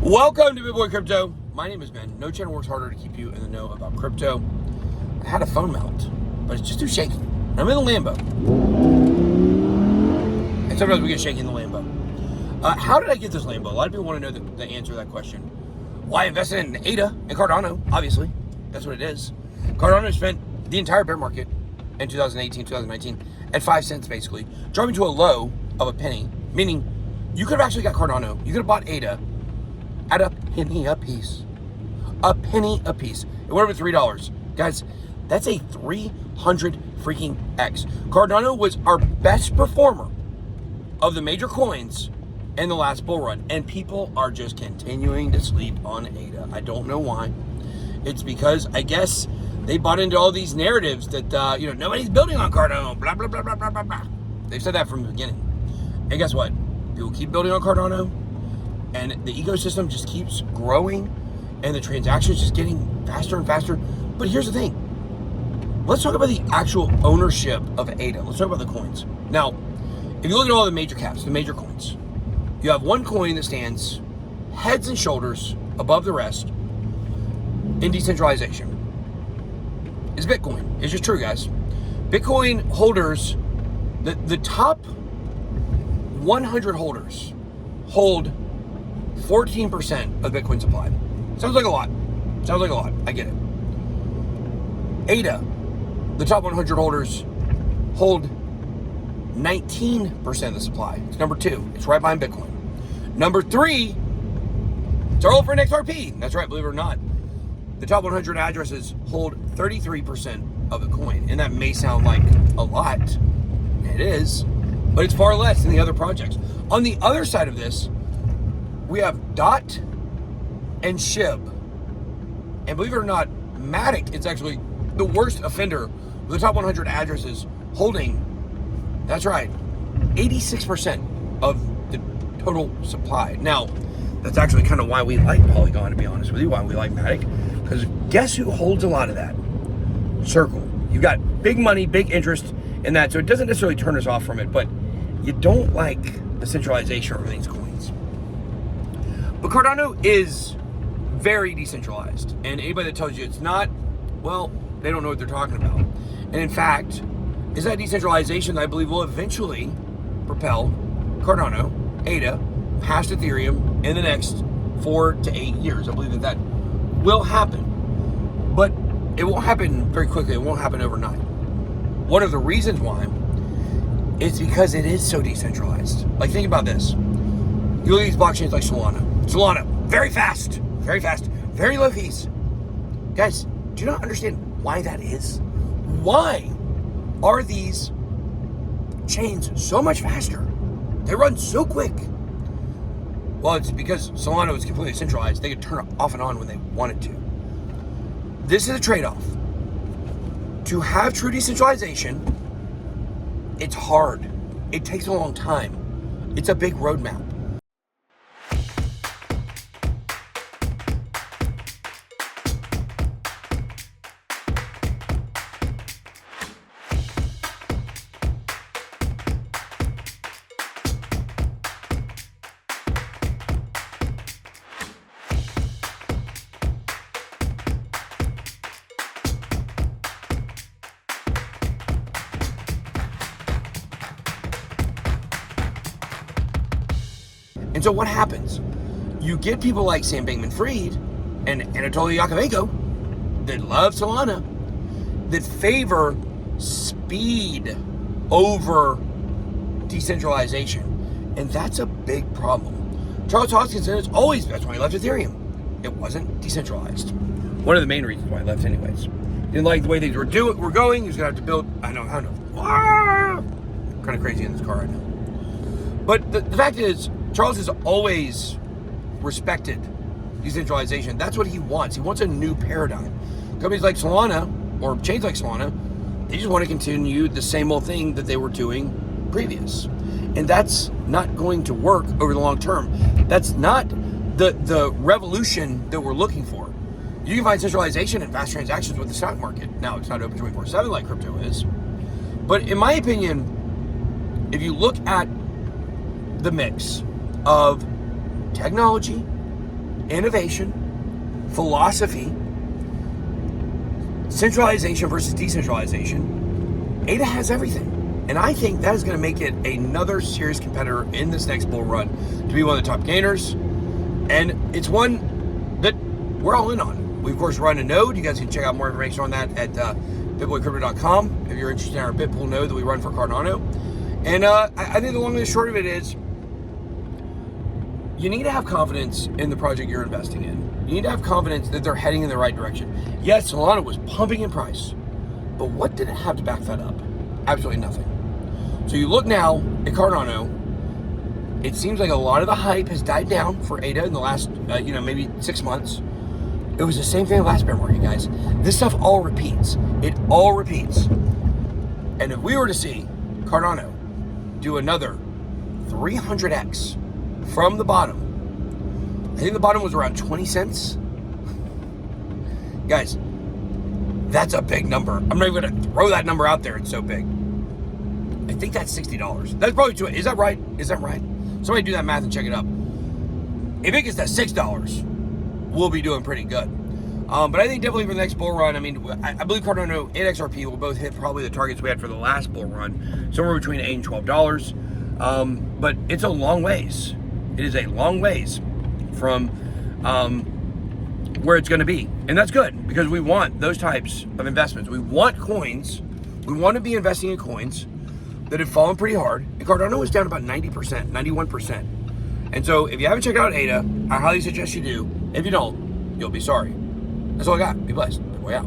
Welcome to Big Boy Crypto. My name is Ben. No channel works harder to keep you in the know about crypto. I had a phone mount, but it's just too shaky. I'm in the Lambo. And sometimes we get shaky in the Lambo. How did I get this Lambo? A lot of people want to know the answer to that question. Well, I invested in ADA and Cardano, obviously. That's what it is. Cardano spent the entire bear market in 2018, 2019 at 5 cents basically, dropping to a low of a penny, meaning you could have actually got Cardano. You could have bought ADA at a penny a piece. A penny a piece. It would have been $3. Guys, that's a 300 freaking X. Cardano was our best performer of the major coins in the last bull run, and people are just continuing to sleep on ADA. I don't know why. It's because I guess they bought into all these narratives that nobody's building on Cardano, blah blah blah blah blah blah blah. They've said that from the beginning. And guess what? People keep building on Cardano, and the ecosystem just keeps growing, and the transactions just getting faster and faster. But here's the thing. Let's talk about the actual ownership of ADA. Let's talk about the coins. Now, if you look at all the major caps, the major coins, you have one coin that stands heads and shoulders above the rest in decentralization. It's Bitcoin. It's just true, guys. Bitcoin holders, the top 100 holders hold 14% of Bitcoin supply. Sounds like a lot. Sounds like a lot. I get it. ADA, the top 100 holders hold 19% of the supply. It's number 2. It's right behind Bitcoin. Number 3, it's our old friend XRP. That's right, believe it or not. The top 100 addresses hold 33% of the coin. And that may sound like a lot. It is. But it's far less than the other projects. On the other side of this, we have DOT and SHIB. And believe it or not, Matic is actually the worst offender with the top 100 addresses holding, that's right, 86% of the total supply. Now, that's actually kind of why we like Polygon, to be honest with you, why we like Matic. Because guess who holds a lot of that? Circle. You got big money, big interest in that, so it doesn't necessarily turn us off from it, but you don't like the centralization of these coins. But Cardano is very decentralized, and anybody that tells you it's not, well, they don't know what they're talking about. And in fact, is that decentralization that I believe will eventually propel Cardano, ADA, past Ethereum in the next 4 to 8 years. I believe that will happen, but it won't happen very quickly. It won't happen overnight. One of the reasons why is because it is so decentralized. Like, think about this. You look at these blockchains like Solana, very fast, very low fees. Guys, do you not understand why that is? Why are these chains so much faster? They run so quick. Well, it's because Solana was completely centralized. They could turn it off and on when they wanted to. This is a trade-off. To have true decentralization, it's hard. It takes a long time. It's a big roadmap. And so what happens? You get people like Sam Bankman-Fried and Anatoly Yakovenko that love Solana, that favor speed over decentralization. And that's a big problem. Charles Hoskinson is always, that's why he left Ethereum. It wasn't decentralized. One of the main reasons why he left anyways. Didn't like the way things were going. He was gonna have to build, I don't know. Kind of crazy in this car right now. But the fact is, Charles has always respected decentralization. That's what he wants. He wants a new paradigm. Companies like Solana, or chains like Solana, they just want to continue the same old thing that they were doing previous. And that's not going to work over the long term. That's not the revolution that we're looking for. You can find centralization and fast transactions with the stock market. Now, it's not open 24/7 like crypto is. But in my opinion, if you look at the mix of technology innovation, philosophy, centralization versus decentralization. ADA has everything. And I think that is going to make it another serious competitor in this next bull run to be one of the top gainers. And it's one that we're all in on. We, of course, run a node. You guys can check out more information on that at bitboycrypto.com if you're interested in our Bitpool node that we run for Cardano. And I think the long and the short of it is you need to have confidence in the project you're investing in. You need to have confidence that they're heading in the right direction. Yes, Solana was pumping in price, but what did it have to back that up? Absolutely nothing. So you look now at Cardano, it seems like a lot of the hype has died down for ADA in the last, maybe 6 months. It was the same thing last bear market, guys. This stuff all repeats. It all repeats. And if we were to see Cardano do another 300x from the bottom, I think the bottom was around 20 cents. Guys, that's a big number. I'm not even going to throw that number out there. It's so big. I think that's $60. That's probably true. Is that right? Is that right? Somebody do that math and check it up. If it gets to $6, we'll be doing pretty good. But I think definitely for the next bull run, I mean, I believe Cardano and XRP will both hit probably the targets we had for the last bull run, somewhere between $8 and $12. But it's a long ways. It is a long ways from where it's going to be. And that's good because we want those types of investments. We want coins. We want to be investing in coins that have fallen pretty hard. And Cardano is down about 90%, 91%. And so if you haven't checked out ADA, I highly suggest you do. If you don't, you'll be sorry. That's all I got. Be blessed. Way out.